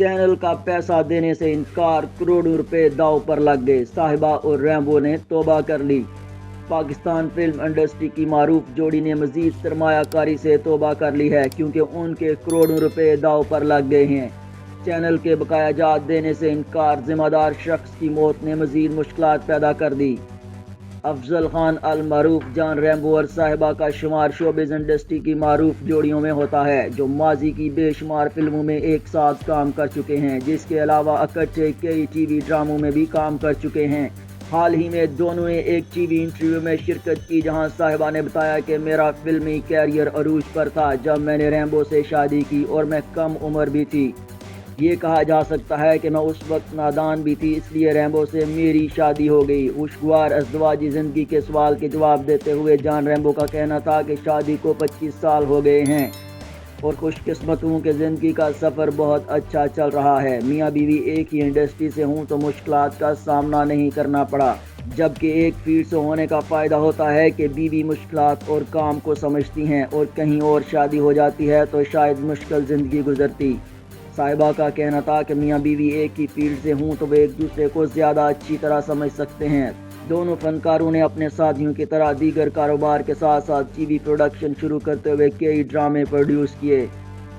Channel का पैसा देने से इनकार, करोड़ों रुपए दांव पर लग गए। साहिबा और रैम्बो ने तौबा कर ली। पाकिस्तान फिल्म इंडस्ट्री की मारूफ जोड़ी ने मजीद सरमायाकारी से तौबा कर ली है, क्योंकि उनके करोड़ों रुपए दांव पर लग गए हैं। चैनल के बकाया जात देने से इनकार, जिम्मेदार शख्स की मौत ने मजीद मुश्किलात पैदा कर दी। अफजल खान अल मारूफ जान रैम्बो और साहिबा का शुमार शोबिज़ इंडस्ट्री की मारूफ जोड़ियों में होता है, जो माजी की बेशुमार फिल्मों में एक साथ काम कर चुके हैं, जिसके अलावा इकट्ठे कई टीवी ड्रामों में भी काम कर चुके हैं। हाल ही में दोनों ने एक टीवी इंटरव्यू में शिरकत की, जहां साहिबा ने बताया कि मेरा फिल्मी कैरियर अरूज पर था जब मैंने रैम्बो से शादी की और मैं कम उम्र भी थी। ये कहा जा सकता है कि मैं उस वक्त नादान भी थी, इसलिए रैम्बो से मेरी शादी हो गई। खुशगवार अज़दवाजी ज़िंदगी के सवाल के जवाब देते हुए जान रैम्बो का कहना था कि शादी को 25 साल हो गए हैं और खुशकिस्मत हूँ कि ज़िंदगी का सफ़र बहुत अच्छा चल रहा है। मियाँ बीवी एक ही इंडस्ट्री से हूँ तो मुश्किलात का सामना नहीं करना पड़ा, जबकि एक फील्ड से होने का फ़ायदा होता है कि बीवी मुश्किलात और काम को समझती हैं, और कहीं और शादी हो जाती है तो शायद मुश्किल ज़िंदगी गुजरती। साहिबा का कहना था कि मियाँ बीवी एक ही फील्ड से हूँ तो वे एक दूसरे को ज़्यादा अच्छी तरह समझ सकते हैं। दोनों फनकारों ने अपने साथियों की तरह दीगर कारोबार के साथ साथ टीवी प्रोडक्शन शुरू करते हुए कई ड्रामे प्रोड्यूस किए।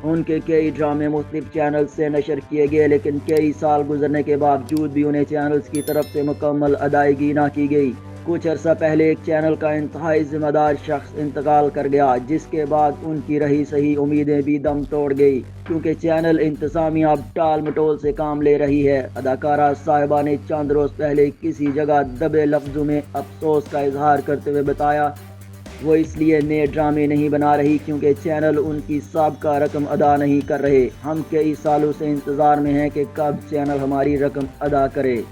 उनके कई ड्रामे मुख्तलिफ चैनल से नशर किए गए, लेकिन कई साल गुजरने के बावजूद भी उन्हें चैनल्स की तरफ से मुकम्मल अदायगी ना की गई। कुछ अर्सा पहले एक चैनल का इंतहाई जिम्मेदार शख्स इंतकाल कर गया, जिसके बाद उनकी रही सही उम्मीदें भी दम तोड़ गई, क्योंकि चैनल इंतजामिया अब टाल मटोल से काम ले रही है। अदाकारा साहिबा ने चंद रोज पहले किसी जगह दबे लफ्जों में अफसोस का इजहार करते हुए बताया वो इसलिए नए ड्रामे नहीं बना रही क्योंकि चैनल उनकी साबका रकम अदा नहीं कर रहे। हम कई सालों से इंतज़ार में हैं कि कब चैनल हमारी रकम अदा करे।